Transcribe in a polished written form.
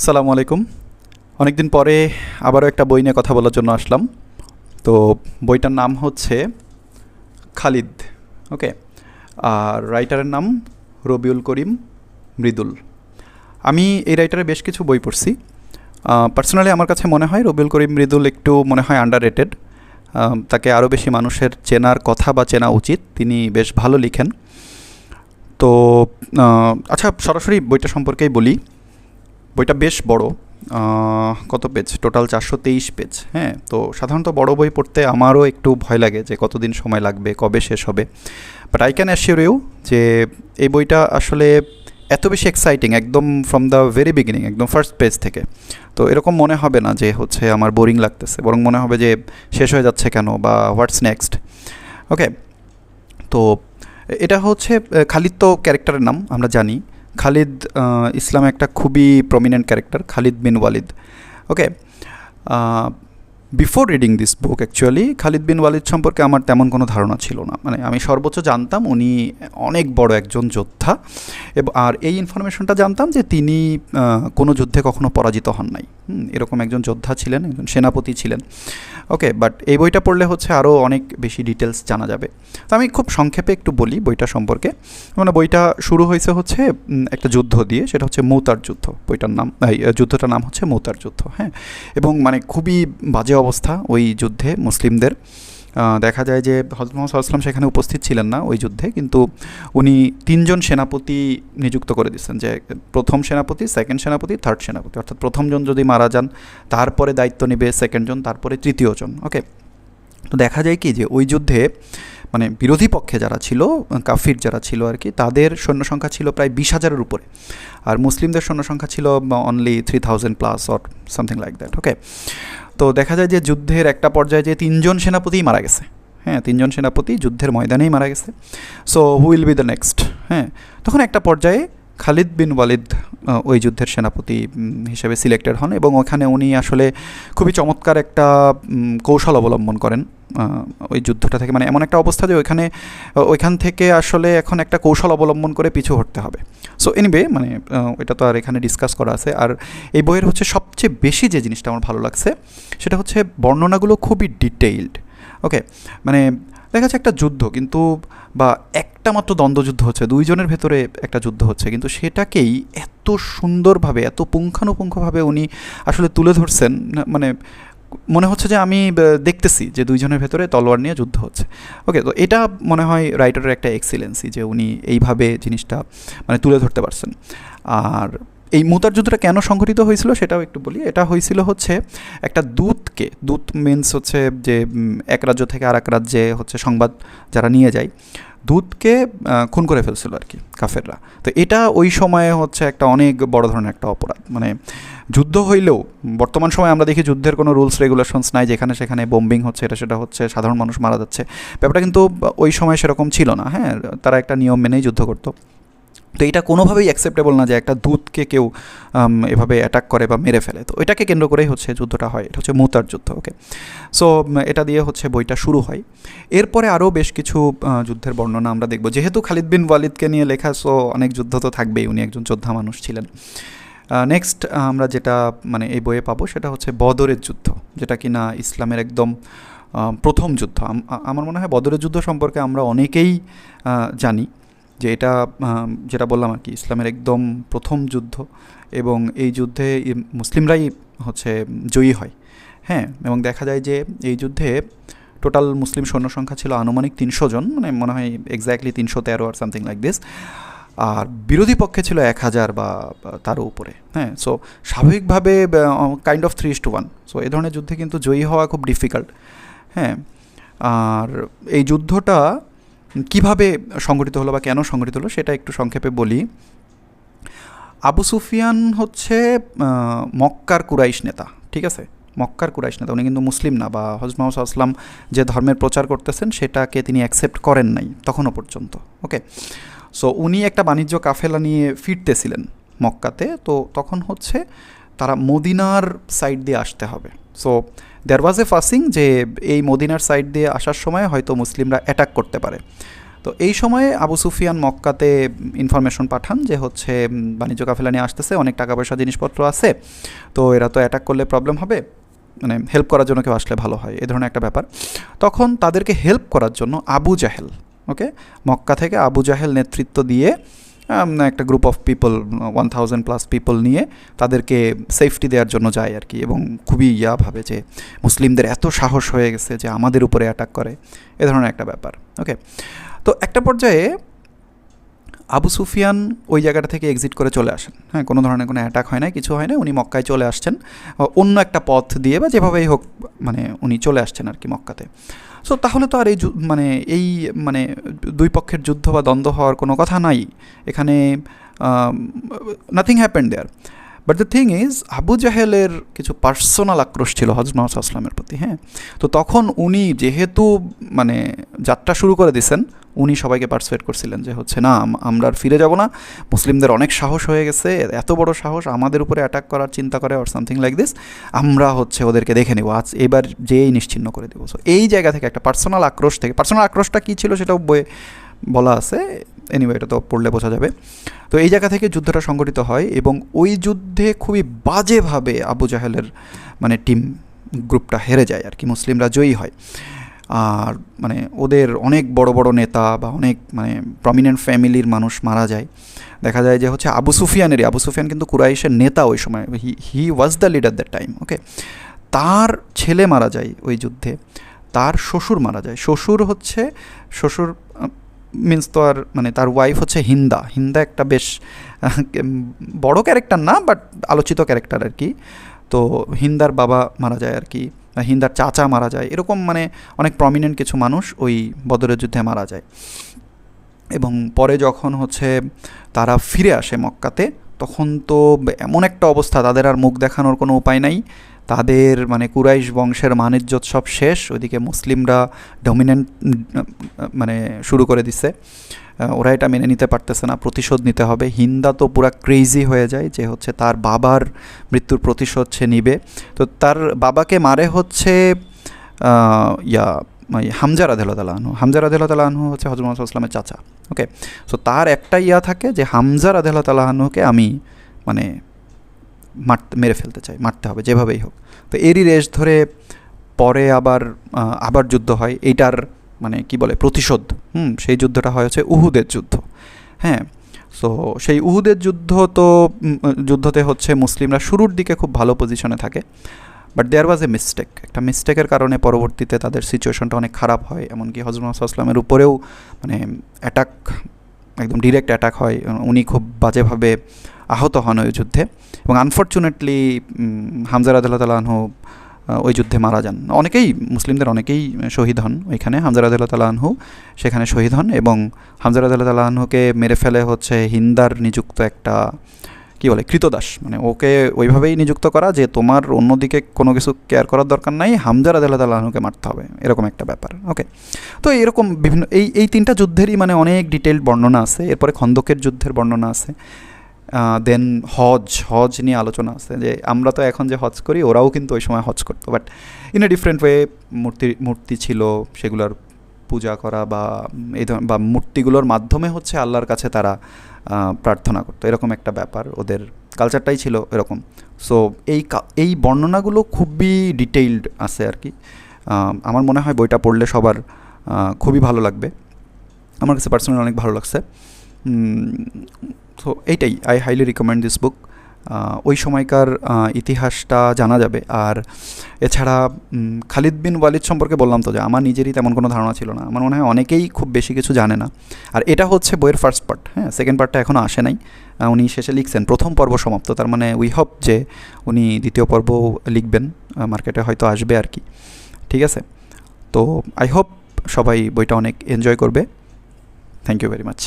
আসসালামু আলাইকুম। অনেক দিন পরে আবারও একটা বই নিয়ে কথা বলার জন্য আসলাম। তো বইটার নাম হচ্ছে খালিদ। ওকে। আর রাইটারের নাম রবিউল করিম মৃদুল। আমি এই রাইটারের বেশ কিছু বই পড়ছি। পার্সোনালি আমার কাছে মনে হয় রবিউল করিম মৃদুল একটু মনে হয় আন্ডার রেটেড। তাকে আরও বেশি মানুষের চেনার কথা বা চেনা উচিত। তিনি বেশ ভালো লিখেন। তো আচ্ছা, সরাসরি বইটা সম্পর্কেই বলি। বইটা বেশ বড়। কত পেজ? Total 423 page. হ্যাঁ, তো সাধারণত বড় বই পড়তে আমারও একটু ভয় লাগে যে কতদিন সময় লাগবে, কবে শেষ হবে। But I can assure you যে এই বইটা আসলে এত বেশি এক্সাইটিং, একদম ফ্রম দ্য ভেরি বিগিনিং, একদম ফার্স্ট পেজ থেকে। তো এরকম মনে হবে না যে হচ্ছে আমার বোরিং লাগতেছে, বরং মনে হবে যে শেষ হয়ে যাচ্ছে কেন বা হোয়াটস নেক্সট। ওকে। তো এটা হচ্ছে খালিদ, তো ক্যারেক্টারের নাম আমরা জানি। খালিদ ইসলামে একটা খুবই prominent character, Khalid bin Walid. Okay. Before reading this book actually Khalid bin Walid সম্পর্কে আমার তেমন কোনো ধারণা ছিল না। মানে আমি সর্বোচ্চ জানতাম উনি অনেক বড় একজন যোদ্ধা, এবং আর এই ইনফরমেশনটা জানতাম যে তিনি কোনো যুদ্ধে কখনো পরাজিত হন নাই। এরকম একজন যোদ্ধা ছিলেন, একজন সেনাপতি ছিলেন। ওকে, বাট এই বইটা পড়লে হচ্ছে আরও অনেক বেশি ডিটেলস জানা যাবে। তো আমি খুব সংক্ষেপে একটু বলি বইটা সম্পর্কে। মানে বইটা শুরু হয়েছে হচ্ছে একটা যুদ্ধ দিয়ে, সেটা হচ্ছে মৌতার যুদ্ধ। বইটার নাম, যুদ্ধটার নাম হচ্ছে মৌতার যুদ্ধ। হ্যাঁ, এবং মানে খুবই বাজে অবস্থা ওই যুদ্ধে মুসলিমদের। দেখা যায় যে হযরত মুহাম্মদ সাল্লাল্লাহু আলাইহি ওয়াসাল্লাম সেখানে উপস্থিত ছিলেন না ওই যুদ্ধে, কিন্তু উনি তিনজন সেনাপতি নিযুক্ত করে দিচ্ছেন, যে প্রথম সেনাপতি, সেকেন্ড সেনাপতি, থার্ড সেনাপতি। অর্থাৎ প্রথমজন যদি মারা যান, তারপরে দায়িত্ব নেবে সেকেন্ডজন, তারপরে তৃতীয়জন। ওকে। তো দেখা যায় কি যে ওই যুদ্ধে মানে বিরোধী পক্ষে যারা ছিল, কাফির যারা ছিল আর কি, তাদের সৈন্য সংখ্যা ছিল প্রায় 20,000-এর উপরে। আর মুসলিমদের সৈন্য সংখ্যা ছিল only 3,000 plus or something like that. Okay. তো দেখা যায় যে যুদ্ধের একটা পর্যায়ে যে তিনজন সেনাপতিই মারা গেছে। হ্যাঁ, তিনজন সেনাপতি যুদ্ধের ময়দানেই মারা গেছে। So who will be the next? হ্যাঁ, তখন একটা পর্যায়ে খালিদ বিন ওয়ালিদ ওই যুদ্ধের সেনাপতি হিসেবে সিলেক্টেড হন, এবং ওখানে উনি আসলে খুবই চমৎকার একটা কৌশল অবলম্বন করেন ওই যুদ্ধটা থেকে। মানে এমন একটা অবস্থা যে ওইখান থেকে আসলে এখন একটা কৌশল অবলম্বন করে পিছু হটতে হবে। সো এনিওয়ে, মানে এটা তো আর এখানে ডিসকাস করা আছে। আর এই বইয়ের হচ্ছে সবচেয়ে বেশি যে জিনিসটা আমার ভালো লাগছে সেটা হচ্ছে বর্ণনাগুলো খুবই ডিটেইলড। ওকে। মানে দেখা যাচ্ছে একটা যুদ্ধ, কিন্তু বা একটা মাত্র দ্বন্দ্বযুদ্ধ হচ্ছে, দুইজনের ভেতরে একটা যুদ্ধ হচ্ছে, কিন্তু সেটাকেই এত সুন্দরভাবে, এত পুঙ্খানুপুঙ্খভাবে উনি আসলে তুলে ধরছেন। মানে মনে হচ্ছে যে আমি দেখতেছি যে দুইজনের ভেতরে তলোয়ার নিয়ে যুদ্ধ হচ্ছে। ওকে। তো এটা মনে হয় রাইটারের একটা এক্সিলেন্সি যে উনি এইভাবে জিনিসটা মানে তুলে ধরতে পারছেন। আর এই মুতার যুদ্ধটা কেন সংঘটিত হয়েছিল সেটাও একটু বলি। এটা হয়েছিল হচ্ছে একটা দূত মিন্স হচ্ছে যে এক রাজ্য থেকে আর এক রাজ্যে হচ্ছে সংবাদ যারা নিয়ে যায়, দূতকে খুন করে ফেলছিল আর কি কাফেররা। তো এটা ওই সময়ে হচ্ছে একটা অনেক বড় ধরনের একটা অপরাধ। মানে যুদ্ধ হইলেও বর্তমান সময়ে আমরা দেখি যুদ্ধের কোনো রুলস রেগুলেশনস নাই, যেখানে সেখানে বোম্বিং হচ্ছে, এটা সেটা হচ্ছে, সাধারণ মানুষ মারা যাচ্ছে। ব্যাপারটা কিন্তু ওই সময় সেরকম ছিল না। হ্যাঁ, তারা একটা নিয়ম মেনেই যুদ্ধ করতো। তো এটা কোনোভাবেই অ্যাকসেপ্টেবল না যে একটা দূতকে কেউ এভাবে অ্যাটাক করে বা মেরে ফেলে। তো এটাকে কেন্দ্র করেই হচ্ছে যুদ্ধটা হয়। এটা হচ্ছে মুতার যুদ্ধ। ওকে। সো এটা দিয়ে হচ্ছে বইটা শুরু হয়। এরপরে আরও বেশ কিছু যুদ্ধের বর্ণনা আমরা দেখব। যেহেতু খালিদ বিন ওয়ালিদকে নিয়ে লেখা, সো অনেক যুদ্ধ তো থাকবেই, উনি একজন যোদ্ধা মানুষ ছিলেন। নেক্সট আমরা যেটা মানে এই বইয়ে পাবো সেটা হচ্ছে বদরের যুদ্ধ, যেটা কিনা ইসলামের একদম প্রথম যুদ্ধ। আমার মনে হয় বদরের যুদ্ধ সম্পর্কে আমরা অনেকেই জানি যে এটা যেটা বললাম আর কি, ইসলামের একদম প্রথম যুদ্ধ, এবং এই যুদ্ধে মুসলিমরাই হচ্ছে জয়ী হয়। হ্যাঁ, এবং দেখা যায় যে এই যুদ্ধে টোটাল মুসলিম সৈন্য সংখ্যা ছিল আনুমানিক 300 জন, মানে মনে হয় এক্স্যাক্টলি 313 আর সামথিং লাইক দিস। আর বিরোধী পক্ষে ছিল 1,000 বা তারও উপরে। হ্যাঁ, সো স্বাভাবিকভাবে কাইন্ড অফ 3:1। সো এই ধরনের যুদ্ধে কিন্তু জয়ী হওয়া খুব ডিফিকাল্ট। হ্যাঁ, আর এই যুদ্ধটা কিভাবে সংগঠিত হলো বা কেন সংগঠিত হলো সেটা একটু সংক্ষেপে বলি। আবু সুফিয়ান হচ্ছে মক্কার কুরাইশ নেতা। ঠিক আছে, মক্কার কুরাইশ নেতা। উনি কিন্তু মুসলিম না, বা হযরত মুহাম্মদ সাল্লাল্লাহু আলাইহি ওয়াসাল্লাম যে ধর্মের প্রচার করতেছেন সেটাকে তিনি অ্যাকসেপ্ট করেন নাই তখনও পর্যন্ত। ওকে। সো উনি একটা বাণিজ্য কাফেলা নিয়ে ফিরতেছিলেন মক্কাতে। তো তখন হচ্ছে তারা মদিনার সাইড দিয়ে আসতে হবে। So there was A passing যে এই মদিনার সাইড দিয়ে আসার সময় হয়তো মুসলিমরা অ্যাটাক করতে পারে। তো এই সময়ে আবু সুফিয়ান মক্কাতে ইনফরমেশন পাঠান যে হচ্ছে বাণিজ্য কাফেলা নিয়ে আসতেছে, অনেক টাকা পয়সা জিনিসপত্র আছে, তো এরা তো অ্যাটাক করলে প্রবলেম হবে, মানে হেল্প করার জন্য কেউ আসলে ভালো হয়, এ ধরনের একটা ব্যাপার। তখন তাদেরকে হেল্প করার জন্য আবু জাহেল, ওকে, মক্কা থেকে আবু জাহেল নেতৃত্ব দিয়ে একটা গ্রুপ অফ পিপল 1000+ পিপল নিয়ে তাদেরকে সেফটি দেওয়ার জন্য যায় আর কি, এবং খুবই ভাবে যে মুসলিমদের এত সাহস হয়ে গেছে যে আমাদের উপরে অ্যাটাক করে, এ ধরনের একটা ব্যাপার। ওকে, তো একটা পর্যায়ে আবু সুফিয়ান ওই জায়গাটা থেকে এক্সিট করে চলে আসেন। হ্যাঁ, কোনো ধরনের কোনো অ্যাটাক হয় না, কিছু হয় না, উনি মক্কায় চলে আসছেন অন্য একটা পথ দিয়ে বা যেভাবেই হোক, মানে উনি চলে আসছেন আর কি মক্কাতে। সো তাহলে তো আর এই দুই পক্ষের যুদ্ধ বা দ্বন্দ্ব হওয়ার কোনো কথা নাই এখানে, nothing happened there. But the thing is, Abu জাহেলের কিছু পার্সোনাল আক্রোশ ছিল হযরত মুহাম্মদ সাল্লাল্লাহু আলাইহি ওয়াসাল্লামের প্রতি। হ্যাঁ, তো তখন উনি যেহেতু মানে যাত্রা শুরু করে দিয়েছেন, উনি সবাইকে পার্সুয়েট করছিলেন যে হচ্ছে না, আমরা আর ফিরে যাব না, মুসলিমদের অনেক সাহস হয়ে গেছে, এত বড় সাহস আমাদের উপরে অ্যাটাক করার চিন্তা করে অর সামথিং লাইক দিস, আমরা হচ্ছে ওদেরকে দেখে নেব, আজ এবার যেই নিশ্চিহ্ন করে দেবো। সো এই জায়গা থেকে একটা পার্সোনাল আক্রোশ থেকে, পার্সোনাল আক্রোশটা কী ছিল সেটাও বইয়ে বলা আছে, এনিওয়ে এটা তো পড়লে বোঝা যাবে। তো এই জায়গা থেকে যুদ্ধটা সংগঠিত হয় এবং ওই যুদ্ধে খুবই বাজেভাবে আবু জাহেলের মানে টিম গ্রুপটা হেরে যায় আর কি, মুসলিমরা জয়ী হয়। আর মানে ওদের অনেক বড় বড় নেতা বা অনেক মানে প্রমিনেন্ট ফ্যামিলির মানুষ মারা যায়। দেখা যায় যে হচ্ছে আবু সুফিয়ান কিন্তু কুরাইশের নেতা ওই সময়, he was the leader that time. Okay, তার ছেলে মারা যায় ওই যুদ্ধে, তার শ্বশুর মারা যায়। শ্বশুর মিন্স তো আর মানে তার ওয়াইফ হচ্ছে হিন্দা একটা বেশ বড় ক্যারেক্টার না, বাট আলোচিত ক্যারেক্টার আর কি। তো হিন্দার বাবা মারা যায় আর কি, হিন্দার চাচা মারা যায়, এরকম মানে অনেক প্রমিনেন্ট কিছু মানুষ ওই বদরের যুদ্ধে মারা যায়। এবং পরে যখন হচ্ছে তারা ফিরে আসে মক্কাতে, তখন তো এমন একটা অবস্থা, তাদের আর মুখ দেখানোর কোনো উপায় নাই, তাদের মানে কুরাইশ বংশের মানিজ্যত সব শেষ, ওইদিকে মুসলিমরা ডমিনেন্ট মানে শুরু করে দিছে, ওরা এটা মেনে নিতে পারতেছে না, প্রতিশোধ নিতে হবে। হিন্দা তো পুরা ক্রেজি হয়ে যায় যে হচ্ছে তার বাবার মৃত্যুর প্রতিশোধ সে নিবে। তো তার বাবাকে মারে হচ্ছে হামজা রাদিয়াল্লাহু তাআলা আনহু হচ্ছে হযরত মুহাম্মদ সাল্লাল্লাহু আলাইহি ওয়াসাল্লামের চাচা। ওকে, সো তার একটা থাকে যে হামজা রাদিয়াল্লাহু তাআলা আনহুকে আমি মানে মেরে ফেলতে চাই, মারতে হবে যেভাবেই হোক। তো এরই রেশ ধরে পরে আবার যুদ্ধ হয়, এইটার মানে কি বলে প্রতিশোধ। সেই যুদ্ধটা হয় হচ্ছে উহুদের যুদ্ধ। হ্যাঁ, সো সেই উহুদের যুদ্ধতে হচ্ছে মুসলিমরা শুরুর দিকে খুব ভালো পজিশনে থাকে, বাট দেয়ার ওয়াজ একটা মিস্টেকের কারণে পরবর্তীতে তাদের সিচুয়েশনটা অনেক খারাপ হয়। এমনকি হযরত মুহাম্মদ সাল্লাল্লাহু আলাইহি ওয়াসাল্লামের উপরেও মানে অ্যাটাক, একদম ডিরেক্ট অ্যাটাক হয়, উনি খুব বাজেভাবে আহত হন ওই যুদ্ধে। এবং আনফর্চুনেটলি হামজা রাদিয়াল্লাহু তাআলা আনহু ওই যুদ্ধে মারা যান। মুসলিমদের অনেকেই শহীদ হন ওইখানে, হামজা রাদিয়াল্লাহু তাআলা আনহু সেখানে শহীদ হন। এবং হামজা রাদিয়াল্লাহু তাআলা আনহুকে মেরে ফেলে হচ্ছে হিন্দার নিযুক্ত একটা কি বলে কৃতদাস, মানে ওকে ওইভাবেই নিযুক্ত করা যে তোমার অন্যদিকে কোনো কিছু কেয়ার করার দরকার নাই, হামজা রাদিয়াল্লাহু তাআলা আনহুকে মারতে হবে, এরকম একটা ব্যাপার। ওকে, তো এরকম বিভিন্ন এই তিনটা যুদ্ধেরই মানে অনেক ডিটেইলড বর্ণনা আছে। এরপরে খন্দকের যুদ্ধের বর্ণনা আছে, দেন হজ নিয়ে আলোচনা আছে, যে আমরা তো এখন যে হজ করি ওরাও কিন্তু ওই সময় হজ করতো, but in a different way. মূর্তি ছিল, সেগুলোর পূজা করা বা মূর্তিগুলোর মাধ্যমে হচ্ছে আল্লাহর কাছে তারা প্রার্থনা করতো, এরকম একটা ব্যাপার, ওদের কালচারটাই ছিল এরকম। সো এই বর্ণনাগুলো খুবই ডিটেইলড আছে আর কি। আমার মনে হয় বইটা পড়লে সবার খুবই ভালো লাগবে, আমার কাছে পার্সোনালি অনেক ভালো লাগছে। সো এইটাই, I highly recommend this book. ওই সময়কার ইতিহাসটা জানা যাবে। আর এছাড়া খালিদ বিন ওয়ালিদ সম্পর্কে বললাম তো যে আমার নিজেরই তেমন কোনো ধারণা ছিল না, আমার মনে হয় অনেকেই খুব বেশি কিছু জানে না। আর এটা হচ্ছে বইয়ের ফার্স্ট পার্ট, হ্যাঁ, সেকেন্ড পার্টটা এখনও আসে নাই, উনি শেষে লিখছেন, প্রথম পর্ব সমাপ্ত, তার মানে উই হোপ যে উনি দ্বিতীয় পর্ব লিখবেন, মার্কেটে হয়তো আসবে আর কি। ঠিক আছে, তো আই হোপ সবাই বইটা অনেক এনজয় করবে। Thank you very much.